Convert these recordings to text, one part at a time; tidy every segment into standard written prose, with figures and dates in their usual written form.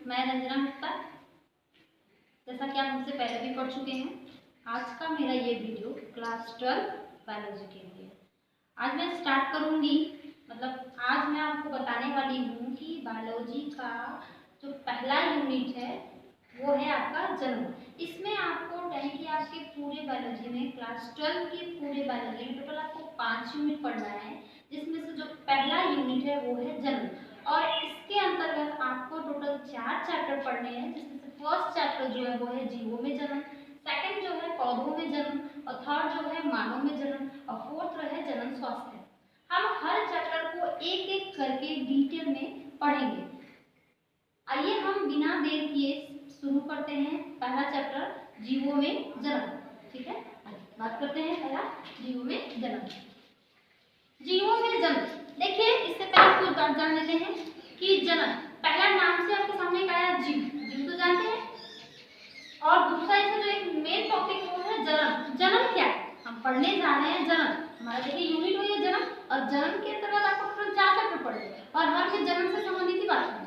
मैं रंजना गुप्ता। जैसा कि आप मुझसे पहले भी पढ़ चुके हैं, आज का मेरा ये वीडियो क्लास 12 बायोलॉजी के लिए। आज मैं स्टार्ट करूंगी, मतलब आज मैं आपको बताने वाली हूँ कि बायोलॉजी का जो पहला यूनिट है वो है आपका जन्म। इसमें आपको यानी कि आपके पूरे बायोलॉजी में क्लास 12 के पूरे बायोलॉजी में टोटल आपको 5 यूनिट पढ़ना है, जिसमें से जो पहला यूनिट है वो है जन्म। और इसके अंतर्गत आपको टोटल 4 चैप्टर पढ़ने हैं, जिसमें से फर्स्ट चैप्टर जो है वो है जीवों में जन्म, सेकंड जो है पौधों में जन्म, और थर्ड जो है मानव में जन्म, और फोर्थ है जनन स्वास्थ्य। हम हर चैप्टर को एक एक करके डिटेल में पढ़ेंगे। आइए हम बिना देर किए शुरू करते हैं पहला चैप्टर जीवों में जन्म। ठीक है, बात करते हैं पहला जीवों में जन्म। जीवों में जन्म, देखिए इससे पहले कुछ बात जान लेते हैं कि जन्म पहला नाम से आपके सामने एक आया जीव, जीव तो जानते हैं, और दूसरा इसका जो एक मेन टॉपिक वो है जन्म। जन्म क्या है, हम पढ़ने जा रहे हैं जन्म। हमारा देखिए यूनिट हुई है जन्म, और जन्म के अंतर्गत आपको टोटल 4 चैप्टर पढ़े और हर में जन्म से संबंधित ही बात है।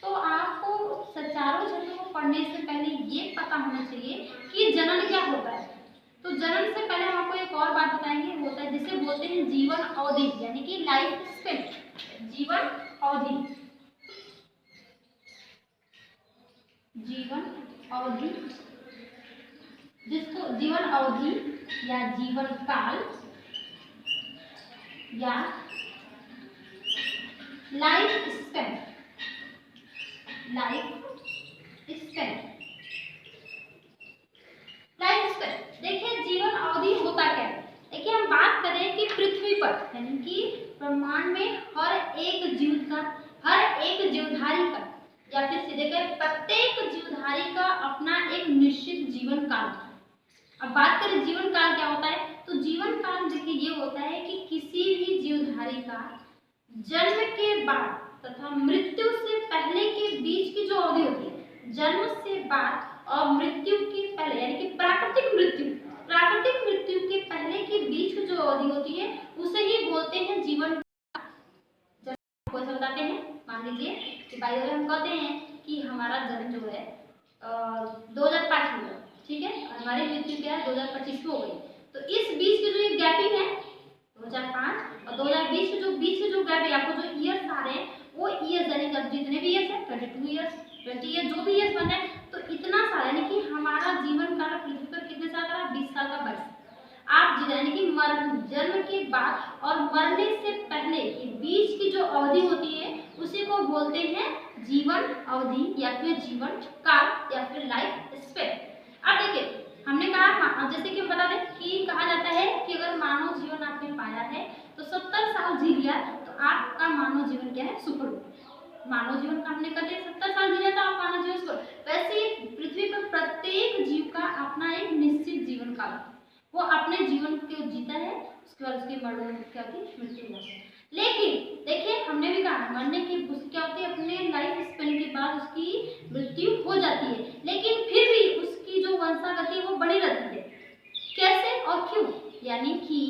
तो आपको चारों चैप्टर को पढ़ने से पहले ये पता होना चाहिए कि जनन क्या होता है। तो जनन से पहले हम आपको एक और बात बताएंगे, होता है जिसे बोलते हैं जीवन अवधि, यानी कि लाइफ स्पेन। जीवन अवधि, जीवन अवधि, जिसको जीवन अवधि या जीवन काल या life span, life span, life span. देखिए जीवन अवधि होता क्या है। देखिए हम बात करें कि पृथ्वी पर यानी कि ब्रह्मांड में हर एक जीव का, हर एक जीवधारी का, या फिर सीधे कहें प्रत्येक जीवधारी का अपना एक निश्चित जीवन काल है। अब बात करें जीवन काल क्या होता है, तो जीवन काल देखिए ये होता है कि किसी भी जीवधारी का जन्म के बाद तथा मृत्यु से पहले के बीच की जो अवधि होती है, जन्म से बाद और मृत्यु के पहले यानी कि प्राकृतिक मृत्यु, प्राकृतिक मृत्यु के पहले के बीच की जो अवधि होती है उसे ही बोलते हैं जीवन काल। आपको ऐसा बताते हैं, मान लीजिए कि बायोलॉजी हम कहते हैं कि हमारा जन्म जो है 2005 में हुआ, ठीक है, हमारी मृत्यु क्या है 2025 में हो गई। तो इस बीच की जो एक गैपिंग है 2005 और 2020 के जो बीच में जो गैप है, आपको जो ईयर्स आ रहे हैं वो ईयर्स यानी कि जितने भी ईयर्स है 22 ईयर्स 20 ईयर्स जो भी ईयर्स बन रहे हैं, तो इतना साल यानी कि हमारा जीवन काल पृथ्वी पर कितने साल का, 20 साल का वर्ष। आप यानी कि जन्म के बाद और मरने से पहले के बीच की जो अवधि होती है उसी को बोलते हैं जीवन अवधि या फिर जीवन काल या फिर लाइफ स्पेन। अब देखिए हमने कहा, जैसे कि हम बता दें कि कहा जाता है कि अगर मानव जीवन आपने पाया है तो 70 साल जी लिया तो आपका मानव जीवन क्या है, सुपर। मानव जीवन का हमने कहते हैं 70 साल जी लिया तो आप मानव जीवन सुपर। वैसे ही पृथ्वी पर प्रत्येक जीव का अपना एक निश्चित जीवन काल, वो अपने जीवन को जीता है, उसके बाद उसकी क्या होती है, मृत्यु होती है। लेकिन देखिए हमने भी कहा मरने की क्या होती है, अपने लाइफ स्पेन के बाद उसकी मृत्यु हो जाती है, लेकिन फिर भी उसकी जो वंशागति है वो बनी रहती है। कैसे और क्यों, यानी कि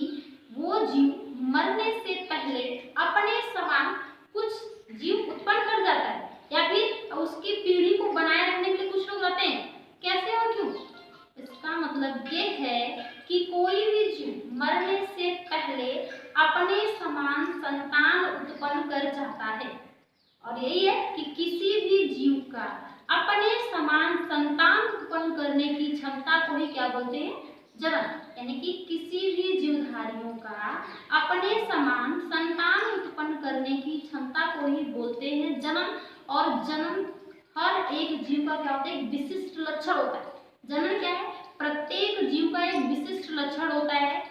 वो जीव मरने से पहले अपने समान कुछ जीव उत्पन्न कर जाता है, या फिर उसकी पीढ़ी को बनाए रखने के लिए कुछ लोग रहते हैं। कैसे और क्यों, इसका मतलब ये है कि कोई भी जीव मरने से पहले अपने समान संतान उत्पन्न कर जाता है, और यही है कि किसी भी जीव का अपने समान संतान उत्पन्न करने की क्षमता को ही क्या बोलते हैं, जन्म। यानी कि किसी भी जीवधारियों का अपने समान संतान उत्पन्न करने की क्षमता को ही बोलते हैं जन्म। और जन्म हर एक जीव का क्या होता है, एक विशिष्ट लक्षण होता है। जन्म क्या है, प्रत्येक जीव का एक विशिष्ट लक्षण होता है,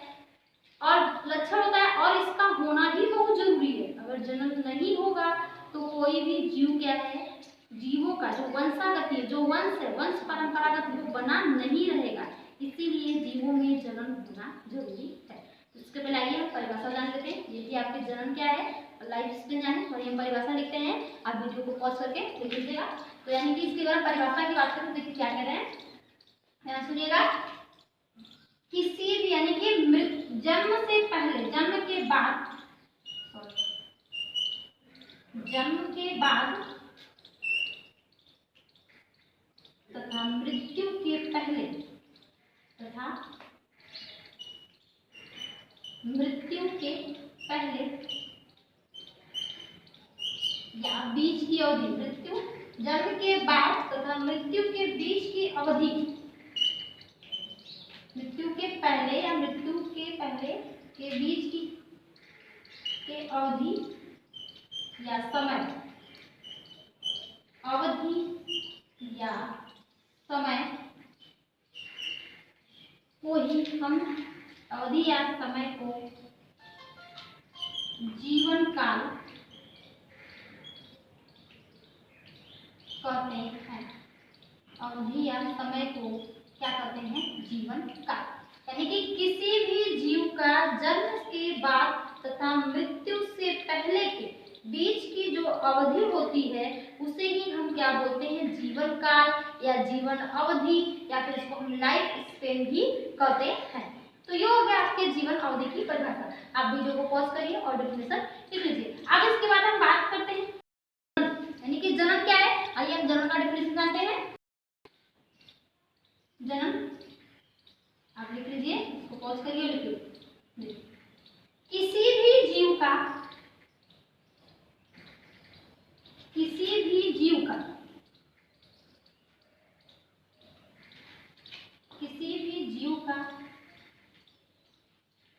और इसका होना भी बहुत जरूरी है। अगर जन्म नहीं होगा तो कोई भी जीव क्या है, जीवों का जो वंशागति है, जो वंश है, वंश परंपरागत वो बना नहीं रहेगा। इसीलिए जीवों में जन्म होना जरूरी है। इसके पहले आइए हम परिभाषा जान लेते हैं। ये थी आपके जन्म क्या है, लाइफ स्पेन जाने, और हम परिभाषा लिखते हैं। आप वीडियो को पॉज करके लिख लीजिएगा। तो यानी कि इसके बारे में परिभाषा की बात करें, देखिए क्या कह रहे हैं, यहाँ सुनिएगा। किसी भी यानी कि जन्म से पहले, जन्म के बाद, जन्म के बाद मृत्यु के पहले तथा मृत्यु के पहले या बीच की अवधि, मृत्यु जन्म के बाद तथा मृत्यु के बीच की अवधि, मृत्यु के पहले या मृत्यु के पहले के बीच की के अवधि या समय, अवधि या समय को ही हम अवधि या समय को जीवन काल कहते हैं। अवधि या समय को क्या कहते हैं? जीवन काल। यानी कि किसी भी जीव का जन्म के बाद तथा मृत्यु से पहले के बीच की जो अवधि होती है उसे ही हम क्या बोलते हैं? जीवन काल या जीवन अवधि या फिर इसको हम लाइफ स्पेन भी कहते हैं। तो ये हो गया आपके जीवन अवधि की परिभाषा। आप वीडियो को पॉज करिए और डेफिनेशन लिख लीजिए। अब इसके बाद हम बात करते हैं यानी कि जन्म क्या है। आइए हम जन्म का डेफिनेशन जानते हैं। जन्म आप लिख लीजिए, इसको पॉज करिए, लिखिए। किसी भी जीव का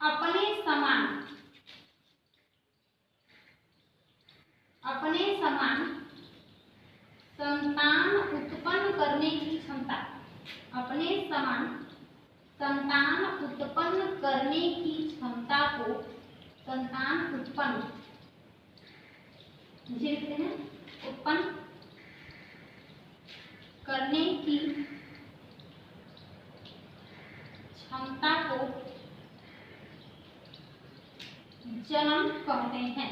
अपने समान संतान उत्पन्न करने की क्षमता, अपने समान संतान उत्पन्न करने की क्षमता को संतान उत्पन्न लिखते हैं, उत्पन्न करने की क्षमता को जन्म कहते हैं।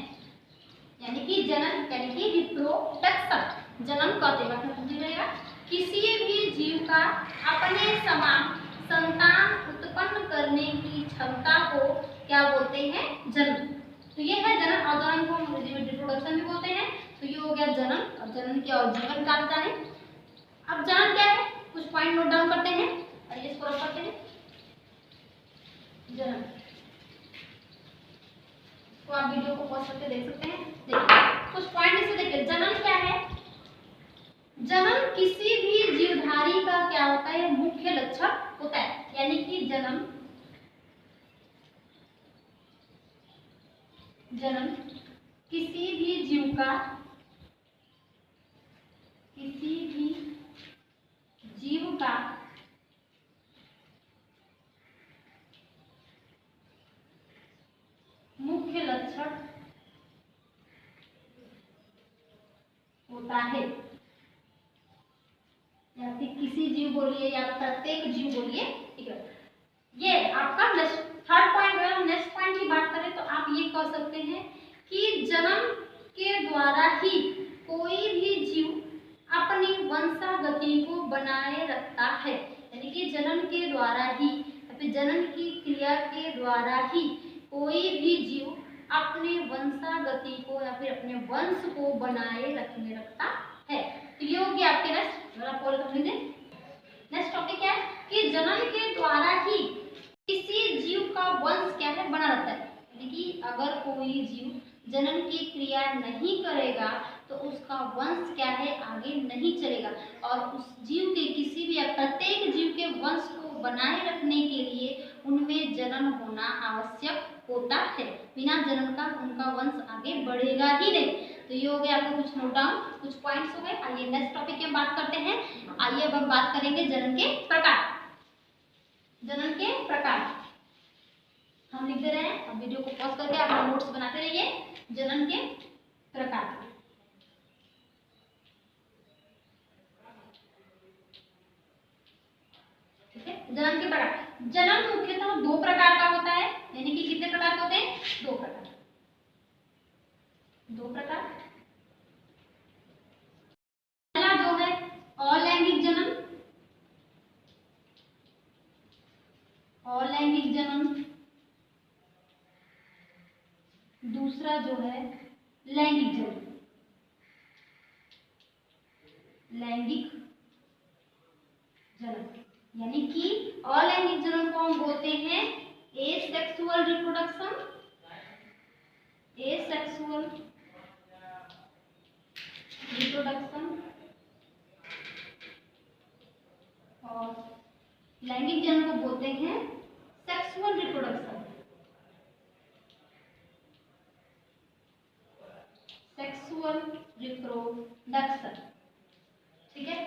यानी कि जन्म यानी कि रिप्रोडक्शन जन्म कहते हैं। मतलब समझिएगा, किसी भी जीव का अपने समान संतान उत्पन्न करने की क्षमता को क्या बोलते हैं? जन्म। तो ये है जन्म। और जन्म को हम रिप्रोडक्शन भी बोलते हैं। तो ये हो गया जन्म। और जन्म की और जीवन काल जाने। अब जन्म क्या है, कुछ पॉइंट नोट डाउन करते हैं और ये इसको रख करते हैं। जन्म तो आप वीडियो को पॉज करके देख सकते हैं। देखिए कुछ पॉइंट इसे देखिए। जन्म क्या है? जन्म किसी भी जीवधारी का क्या होता है? मुख्य लक्षण होता है। यानी कि जन्म किसी भी जीव का मुख्य लक्षण होता है। या फिर किसी जीव बोलिए या प्रत्येक जीव बोलिए, ठीक है। ये आपका थर्ड पॉइंट। अगर हम नेक्स्ट पॉइंट की बात करें तो आप ये कह सकते हैं कि जन्म के द्वारा ही कोई भी जीव अपनी वंशागति को बनाए रखता है। यानी कि जन्म के द्वारा ही या फिर जन्म की क्रिया के द्वारा ही कोई भी जीव अपने वंशागति को या फिर अपने वंश को बनाए रखता है। तो ये हो गया आपके नेक्स्ट टॉपिक क्या है कि जन्म के द्वारा ही किसी जीव का वंश क्या है? बना रहता है। यानी कि अगर कोई जीव जन्म की क्रिया नहीं करेगा तो उसका वंश क्या है? आगे नहीं चलेगा। और उस जीव के किसी भी या प्रत्येक जीव के वंश को बनाए रखने के लिए उनमें जन्म होना आवश्यक होता है। बिना जन्म का उनका वंश आगे बढ़ेगा ही नहीं। तो ये हो गया आपको कुछ नोट डाउन, कुछ पॉइंट्स हो गए। आइए नेक्स्ट टॉपिक की हम बात करते हैं। आइए अब हम बात करेंगे जन्म के प्रकार। जन्म के प्रकार हम लिख दे रहे हैं। अब वीडियो को पॉज करके आप नोट्स बनाते रहिए। जन्म के प्रकार, ठीक है। जन्म के प्रकार, जन्म मुख्यतः दो प्रकार का होता है। यानी कि कितने प्रकार के होते हैं? दो प्रकार। पहला जो है अलैंगिक जन्म, दूसरा जो है लैंगिक जन्म, लैंगिक जनन, यानी कि अलैंगिक जनन को हम बोलते हैं एसेक्सुअल रिप्रोडक्शन, एसेक्सुअल रिप्रोडक्शन, और लैंगिक जनन को बोलते हैं सेक्सुअल रिप्रोडक्शन, सेक्सुअल रिप्रोडक्शन। ठीक है,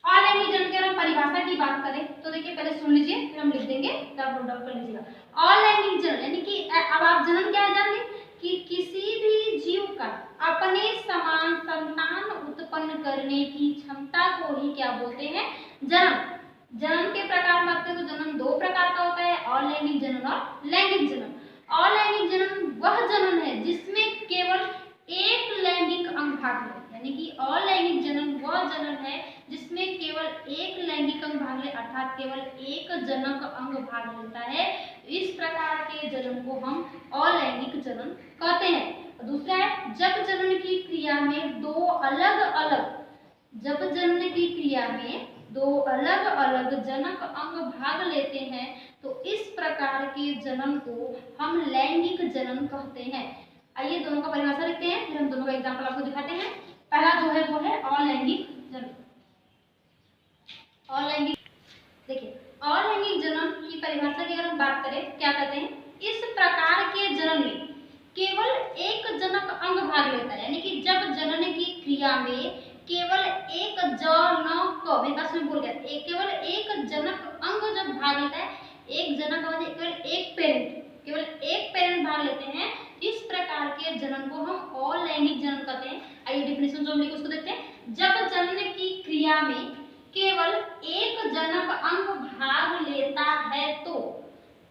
अलैंगिक जनन की अगर हम परिभाषा की बात करें तो देखिए पहले सुन लीजिए, फिर हम लिख देंगे, तब नोट डाउन कर लीजिएगा। अलैंगिक जनन यानी कि अब आप जनन क्या है जानिए कि किसी भी जीव का अपने समान संतान उत्पन्न करने की क्षमता को ही क्या बोलते हैं, जनन। जनन के प्रकार बात करें तो जनन दो प्रकार का होता है, अलैंगिक जनन और लैंगिक जनन। अलैंगिक जनन वह जनन है जिसमें केवल एक लैंगिक अंग भाग ले, यानी कि अलैंगिक जनन वह जनन है जिसमें केवल एक लैंगिक अंग भाग ले, अर्थात केवल एक जनक अंग भाग लेता है। इस प्रकार के जनन को हम अलैंगिक जनन कहते हैं। दूसरा है जब जनन की क्रिया में दो अलग अलग, जब जनन की क्रिया में दो अलग अलग जनक अंग भाग लेते हैं तो इस प्रकार के जनन को हम लैंगिक जनन कहते हैं। आइए दोनों का परिभाषा लिखते हैं, फिर हम दोनों का एग्जांपल आपको दिखाते हैं। पहला जो है वो है अलैंगिक जनन। अलैंगिक, देखिए अलैंगिक जनन की परिभाषा की अगर हम बात करें क्या कहते हैं, इस प्रकार के जनन में केवल एक जनक अंग भाग लेता है, यानी कि जब जनन की क्रिया में केवल एक जनक, मैं पास में बोल गया, केवल एक जनक अंग जब भाग लेता है, एक जनक केवल एक पेरेंट, केवल एक पेरेंट भाग लेते हैं, इस प्रकार के जनन को हम अलैंगिक जनन कहते हैं। आइए डेफिनेशन जो हम लिखे उसको देखते हैं। जब जनन की क्रिया में केवल एक जनक अंग भाग लेता है तो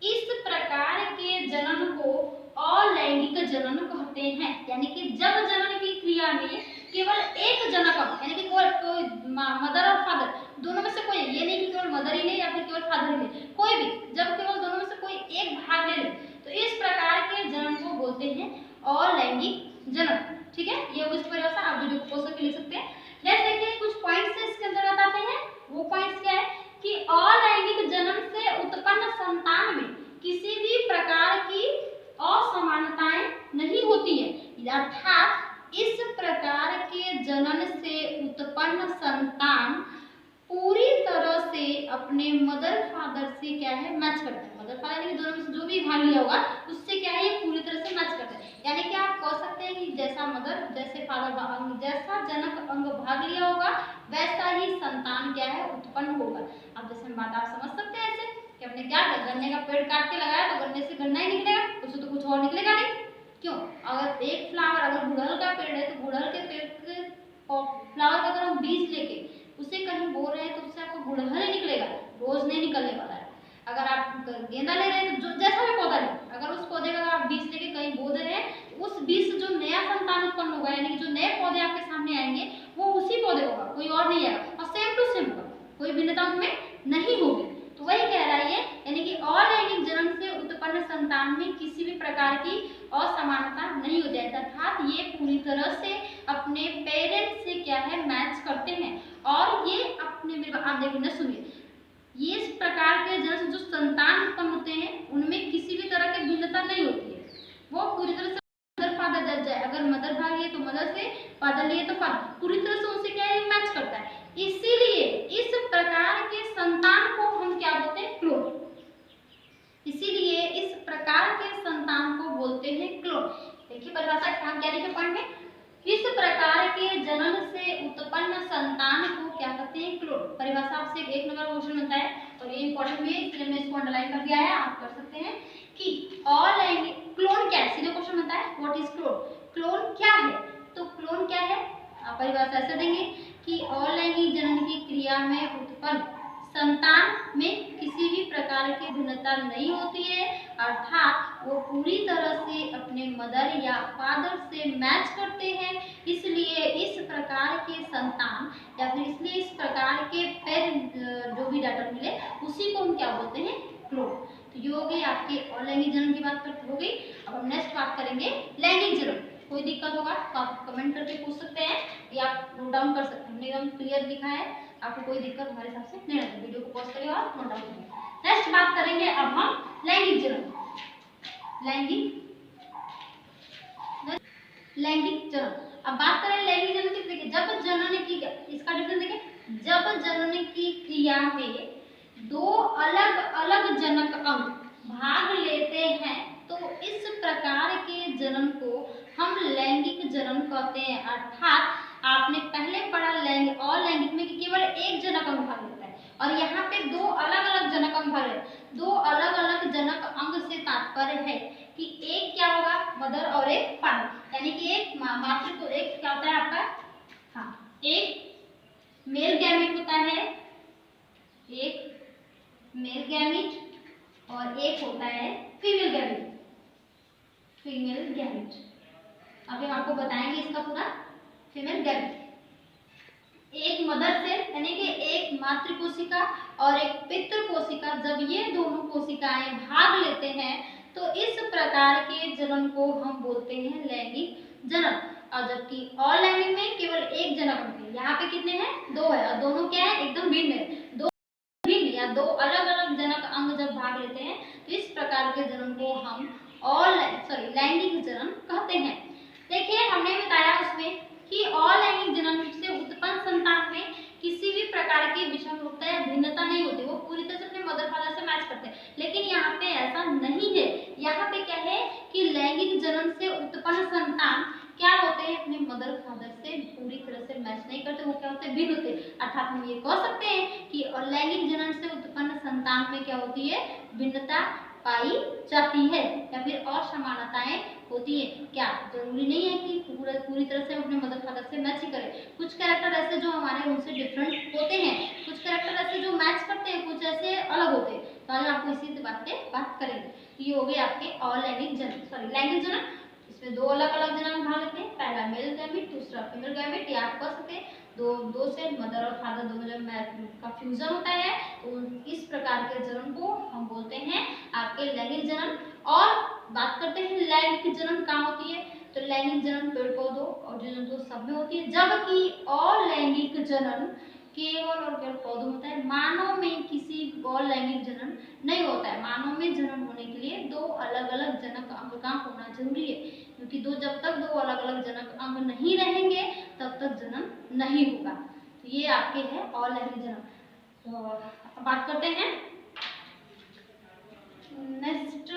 इस प्रकार के जनन को अलैंगिक जनन कहते हैं। यानी कि जब जनन की क्रिया में केवल एक जनक अंग, यानी कि कोई मदर और फादर दोनों में से कोई, ये नहीं कि केवल मदर ही ले या फिर केवल फादर ही ले, कोई भी जब केवल दोनों में से कोई एक भाग ले तो इस प्रकार के जनन को बोलते हैं अलैंगिक जनन। ठीक है, ये उस परिभाषा आप वीडियो को पॉज करके लिख सकते हैं। नेक्स्ट देखिए कुछ पॉइंट्स इसके अंतर्गत आते हैं। वो पॉइंट्स क्या है कि अलैंगिक जनन से उत्पन्न संतान में किसी भी प्रकार की असमानताएं नहीं होती है, अर्थात इस प्रकार के जनन से उत्पन्न संतान पूरी तरह से अपने मदर फादर से क्या है मैच करता है। मदर फादर यानी दोनों में से जो भी भाग लिया होगा उससे क्या है ये पूरी तरह से मैच करता है। यानी कि आप कह सकते हैं कि जैसा मदर जैसे फादर अंग, जैसा जनक अंग भाग लिया होगा वैसा ही संतान क्या है उत्पन्न होगा। अब जैसे बात आप समझ सकते हैं ऐसे कि हमने क्या गन्ने का पेड़ काट के लगाया तो गन्ने से गन्ना ही निकलेगा, उससे तो कुछ और निकलेगा नहीं। क्यों? अगर एक फ्लावर, अगर गुड़हल का पेड़ है तो गुड़हल के पेड़ के फ्लावर का अगर हम बीज लेके उसे कहीं बो रहे हैं तो उससे आपको गुड़हल ही निकलेगा, रोज नहीं निकलने वाला है। अगर आप गेंदा ले रहे हैं तो जैसा भी पौधा है, अगर उस पौधे का आप बीज लेके कहीं बो दे रहे हैं, उस बीज से जो नया संतान उत्पन्न होगा, यानी कि जो नए पौधे आपके सामने आएंगे वो उसी पौधे होगा, कोई और नहीं आएगा, और सेम टू सेम होगा, कोई भिन्नता उनमें नहीं होगी। तो वही कह रहा है ये, यानी कि अलैंगिक जनन से उत्पन्न संतान में किसी भी प्रकार की असमानता नहीं होती है, अर्थात ये पूरी तरह से अपने पेरेंट्स से क्या है मैच करते हैं। और ये अपने, आप देखिए ना, सुनिए, ये इस प्रकार के जनन से जो संतान उत्पन्न होते हैं उनमें किसी भी तरह की भिन्नता नहीं होती है, वो पूरी तरह से मदर फादर जज जाए, अगर मदर भाग लिए तो मदर से, फादर लिए तो फादर, पूरी तरह से उनसे क्या है मैच करता है। इसीलिए इस प्रकार के संतान को हम क्या बोलते हैं, क्लोन। इसीलिए इस प्रकार के संतान को बोलते हैं क्लोन। देखिए परिभाषा हम क्या लिखे पॉइंट में, इस प्रकार के जनन से उत्पन्न संतान को क्या कहते हैं, क्लोन। परिभाषा आपसे एक नंबर क्वेश्चन मिलता है और ये इंपॉर्टेंट भी है, इसलिए मैंने इसको अंडरलाइन कर दिया है, आप कर सकते हैं कि अलैंगिक क्लोन क्या है, सीधे क्वेश्चन मिलता है व्हाट इज क्लोन, क्लोन क्या है। तो क्लोन क्या है, आप परिभाषा ऐसे देंगे कि अलैंगिक जनन की क्रिया में उत्पन्न संतान में किसी भी प्रकार की भिन्नता नहीं होती है, अर्थात वो पूरी तरह से अपने मदर या फादर से मैच करते हैं। इसलिए इस प्रकार के संतान या फिर इसलिए इस प्रकार के पेरेंट जो भी डाटा मिले उसी को हम क्या बोलते हैं, क्लोन। तो ये हो गई आपके अलैंगिक जनन की बात हो गई। अब हम नेक्स्ट बात करेंगे लैंगिक जनन। कोई दिक्कत होगा तो आप कमेंट करके पूछ सकते हैं या आप नोट डाउन कर सकते हैं। हमने एकदम क्लियर लिखा है, आपको कोई दिक्कत हमारे हिसाब से नहीं आएगी। वीडियो को पॉज करिए और नोट डाउन करिए। नेक्स्ट बात करेंगे अब हम लैंगिक जन्म। लैंगिक जन्म, अब बात करें लैंगिक जन्म की। देखिए जब जनन की, इसका डिफरेंस देखिए, जब जनन की क्रिया में दो अलग अलग जनक अंग भाग लेते हैं तो इस प्रकार के जनन को हम लैंगिक जनन कहते हैं। अर्थात आपने पहले पढ़ा लैंगिक और लैंगिक में कि केवल एक जनक अंग भाग लेता है, और यहाँ पे दो अलग अलग जनक अंग भाग लेते हैं। दो अलग अलग जनक अंग से तात्पर्य है कि एक क्या होगा, मदर और एक फादर, यानी कि एक मातृ को, एक क्या होता है आपका, हाँ, एक मेल गैमेट होता है, एक मेल गैमेट और एक होता है फीमेल गैमेट। फीमेल गैमेट अभी हम आपको बताएंगे इसका पूरा। फीमेल गैमेट एक मदर से, यानी कि एक मातृ कोशिका और एक पितृ कोशिका, जब ये दोनों कोशिकाएं भाग लेते हैं तो इस प्रकार के जनन को हम बोलते हैं लैंगिक जनन। और जबकि अलैंगिक में केवल एक जनक अंग है, यहाँ पे कितने हैं, दो है, और दोनों क्या है, एकदम भिन्न है। दो भिन्न या दो अलग अलग जनक अंग जब भाग लेते हैं तो इस प्रकार के जनन को हम लैंगिक जनन कहते हैं। देखिए हमने बताया उसमें कि अलैंगिक जनन से उत्पन्न संतान में किसी भी प्रकार की विषमरूपता या भिन्नता नहीं होती, वो पूरी तरह से अपने मदर फादर से मैच करते हैं। लेकिन यहाँ पे ऐसा नहीं है। यहाँ पे क्या है कि लैंगिक जनन से उत्पन्न संतान क्या होते हैं, अपने मदर फादर से पूरी तरह से मैच नहीं करते, वो क्या होते हैं, भिन्न होते हैं। अर्थात हम ये कह सकते हैं कि लैंगिक जनन से उत्पन्न संतान में क्या होती है, भिन्नता पाई जाती है या फिर असमानताएं होती है। क्या जरूरी नहीं है कि पूरी तरह से अपने मदर फादर से मैच ही करें। कुछ कैरेक्टर ऐसे जो हमारे उनसे डिफरेंट होते हैं, कुछ कैरेक्टर ऐसे जो मैच करते हैं, कुछ ऐसे अलग होते हैं। तो आज आपको इसी बात पे बात करेंगे। ये हो गए आपके अलैंगिक जनन, लैंगिक जनन। इसमें दो अलग अलग जनन भाग लेते हैं, पहला मेल गैमेट, दूसरा फीमेल गैमेट। ये आप कह सकते हैं दो से मदर और फादर दोनों जब का फ्यूजन होता है तो इस प्रकार के जनन को हम बोलते हैं आपके लैंगिक जनन। और बात करते हैं लैंगिक जनन कहाँ होती है, तो लैंगिक जनन पेड़ पौधों और जीव जंतु सब में होती है, जबकि अलैंगिक जनन केवल और केवल पौधों होता है। मानव में किसी अलैंगिक जनन नहीं होता है। मानव में जनन होने के लिए दो अलग अलग जनक अंग का होना जरूरी है, क्योंकि जब तक दो अलग अलग जनक अंग नहीं रहेंगे तब तक जनन नहीं होगा। तो ये आपके है अलैंगिक जनन। तो बात करते हैं नेक्स्ट,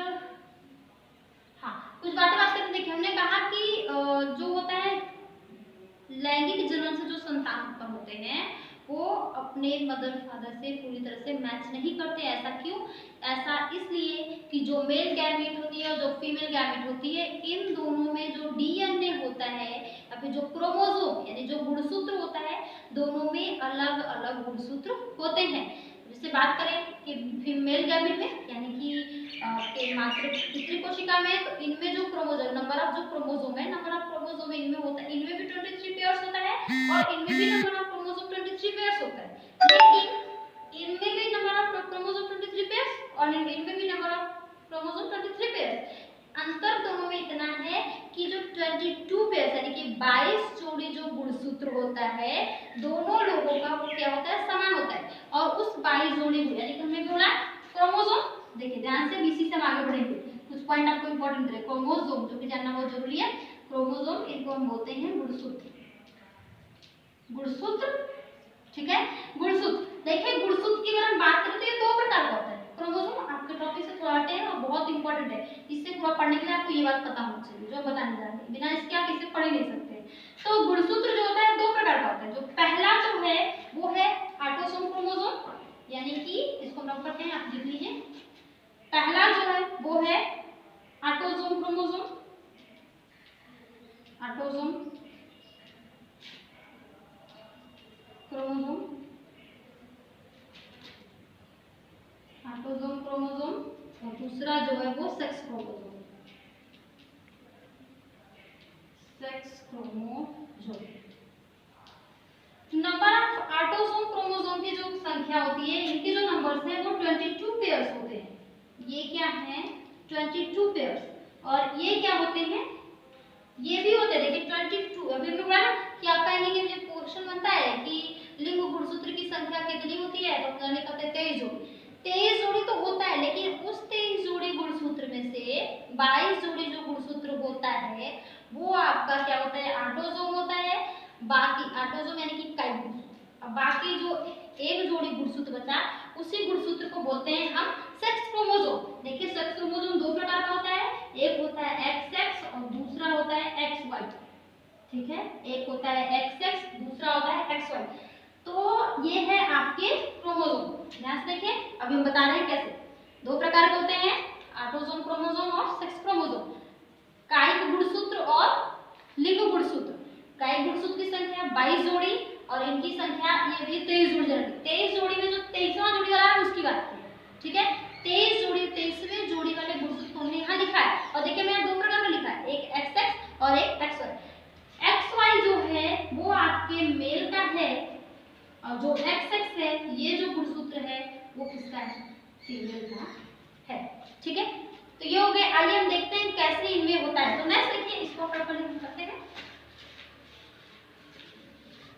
हाँ कुछ बातें बात करते हैं। देखिए हमने कहा कि जो होता है लैंगिक जनन से जो संतान उत्पन्न होते हैं वो अपने मदर फादर से पूरी तरह से मैच नहीं करते। ऐसा क्यों? ऐसा इसलिए कि जो मेल गैमेट होती है और जो फीमेल गैमेट होती है, इन दोनों में जो डीएनए होता है या फिर जो क्रोमोसोम यानी जो गुणसूत्र होता है, दोनों में अलग अलग गुणसूत्र होते हैं। जैसे बात करें कि फीमेल गैमेट में यानी कि मात्र पितृ कोशिका में, तो इनमें जो क्रोमोसोम नंबर ऑफ जो क्रोमोसोम है, नंबर ऑफ क्रोमोसोम इनमें होता है, इनमें भी 23 पेयर्स होता है और इनमें भी नंबर ऑफ क्रोमोसोम 23 पेयर्स होता है। लेकिन इनमें भी नंबर ऑफ क्रोमोसोम 23 पेयर्स और इनमें भी नंबर ऑफ क्रोमोसोम 23 पेयर्स। अंतर दोनों में इतना है कि जो 22 पेयर्स यानी कि 22 जोड़ी जो गुणसूत्र होता है, दोनों लोगों का वो क्या होता है, समान होता है। और उस 22 जोड़ी यानी कि हमने बोला क्रोमोसोम, देखिए ध्यान से बीसी से हम आगे बढ़ेंगे, कुछ पॉइंट आपको इंपॉर्टेंट है। क्रोमोसोम जो कि जानना बहुत जरूरी है। क्रोमोसोम इनको हम बोलते हैं गुणसूत्र। गुणसूत्र, ठीक है, गुणसूत्र। देखिए गुणसूत्र की अगर हम बात करें तो ये दो प्रकार का होता है। क्रोमोसोम आपके टॉपिक से थोड़ा हटे है और बहुत इंपॉर्टेंट है, इससे पूरा पढ़ने के लिए आपको ये बात पता होनी चाहिए जो बताने जा रहे हैं, बिना इसके आप इसे पढ़ ही नहीं सकते। तो गुणसूत्र जो होता है दो प्रकार का होता है। जो पहला जो है वो है ऑटोसोम क्रोमोसोम, यानी कि इसको हम करते हैं, आप लिख लीजिए। पहला जो है वो है autosome chromosome, autosome chromosome, autosome chromosome. और दूसरा जो है वो sex chromosome, sex chromosome. Number of autosome chromosome की जो संख्या होती है, इनके जो नंबर्स हैं वो 22 पेयर्स होते हैं। ये क्या है, 22 पेयर्स। और ये क्या होते हैं, ये भी होते हैं, देखिए 22 अभी भी बोला ना कि आप कहेंगे कि मुझे क्वेश्चन बनता है कि लिंग गुणसूत्र की संख्या कितनी होती है, तो कहने कहते हैं 23 जोड़ी। 23 जोड़ी तो होता है, लेकिन उस 23 जोड़ी गुणसूत्र में से 22 जोड़ी जो गुणसूत्र होता है वो आपका क्या होता है, ऑटोसोम होता है। बाकी ऑटोसोम यानी कि इकाई गुणसूत्र, अब बाकी जो एक जोड़ी गुणसूत्र बचा उसी गुणसूत्र को बोलते हैं हम सेक्स क्रोमोसोम। देखिए सेक्स क्रोमोसोम दो प्रकार का होता है, एक होता है XX और दूसरा होता है XY। ठीक है, एक होता है XX, दूसरा होता है XY। तो ये है आपके क्रोमोसोम। ध्यान से देखिए, अभी हम बता रहे हैं कैसे दो प्रकार के होते हैं, ऑटोसोम क्रोमोसोम और सेक्स क्रोमोसोम। कायिक गुणसूत्र और लिंग गुणसूत्र। कायिक गुणसूत्र की संख्या 22 जोड़ी और इनकी संख्या ये भी 23 जोड़ी। 23 जोड़ी में जो 23वां जोड़ी वाला है उसकी बात की, ठीक है। 23 जोड़ी 23वें जोड़ी वाले गुणसूत्र हमने यहाँ लिखा है, और देखिए मैंने दो प्रकार में लिखा है, एक XX और एक XY। XY जो है वो आपके मेल का है, और जो XX है ये जो गुणसूत्र है वो किसका है, फीमेल का है। ठीक है, तो ये हो गए। आइए हम देखते हैं कैसे इनमें होता है। तो नेक्स्ट देखिए, इसको हम करते हैं।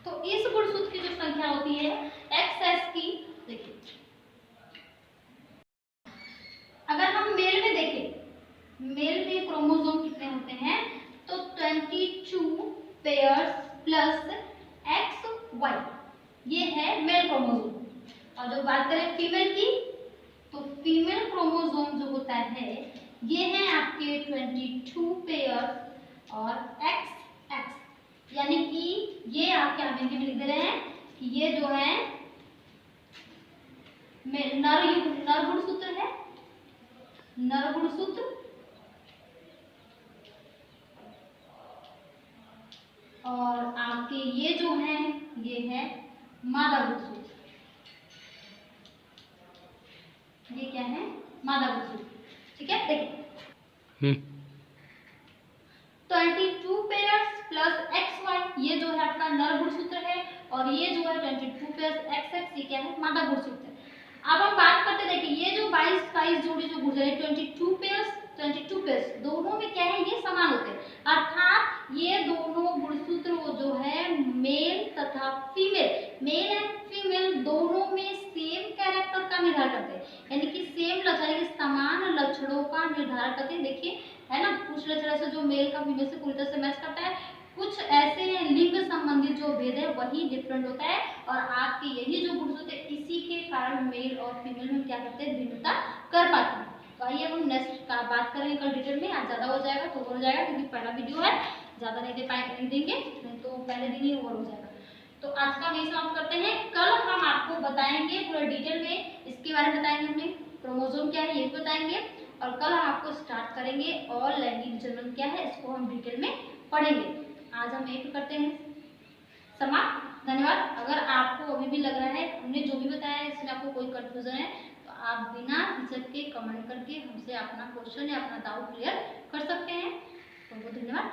तो इस गुणसूत्र की जो संख्या होती है XS की, देखिए अगर हम मेल में देखें, मेल में क्रोमोसोम कितने होते हैं, तो 22 पेयर्स प्लस XY, ये है मेल क्रोमोसोम। और जो बात करें फीमेल की, तो फीमेल क्रोमोसोम जो होता है ये है आपके 22 पेयर्स और XX, यानी कि ये आपके आगे में लिख दे रहे हैं कि ये जो है नर गुणसूत्र है, नर गुणसूत्र, और आपके ये जो है ये है मादा गुणसूत्र। ये क्या है, मादा गुणसूत्र। ठीक है, देखिए 22 पेयर्स प्लस XY, ये जो है आपका नर गुणसूत्र है, और ये जो है 22 पेयर्स XX, ये क्या है, मादा गुणसूत्र है। अब हम बात करते, देखिए ये जो 22 जोड़ी जो गुणसूत्र है 22 पेयर्स दोनों में क्या है, ये समान होते हैं, अर्थात ये दोनों गुणसूत्र वो जो है मेल तथा फीमेल, मेल एंड फीमेल दोनों में सेम कैरेक्टर का निर्धारण करते हैं, यानी कि सेम लक्षण, यानी समान लक्षणों का निर्धारण करते हैं। देखिए है ना, कुछ लक्षण ऐसे जो मेल का फीमेल से पूरी तरह से मैच करता है, कुछ ऐसे लिंग संबंधित जो भेद है वही डिफरेंट होता है, और आपके यही जो गुणसूत्र है इसी के कारण मेल और फीमेल में क्या करते हैं, भिन्नता कर पाते हैं। तो आइए हम नेक्स्ट का बात करेंगे कल डिटेल में, आज ज़्यादा हो जाएगा तो हो जाएगा, क्योंकि पहला वीडियो है, ज़्यादा नहीं दे पाएंगे, नहीं देंगे नहीं तो पहले दिन ही ओवर हो जाएगा। तो आज का हम यही समाप्त करते हैं, कल हम आपको बताएंगे पूरा डिटेल में, इसके बारे में बताएंगे, हमने क्रोमोसोम क्या है ये बताएंगे, और कल हम आपको स्टार्ट करेंगे और लैंगिक जन्म क्या है इसको हम डिटेल में पढ़ेंगे। आज हम यही करते हैं समाप्त। धन्यवाद। अगर आपको अभी भी लग रहा है हमने जो भी बताया है इसमें आपको कोई कंफ्यूजन है, तो आप बिना हिचक के कमेंट करके हमसे अपना क्वेश्चन या अपना डाउट क्लियर कर सकते हैं। तो बहुत धन्यवाद।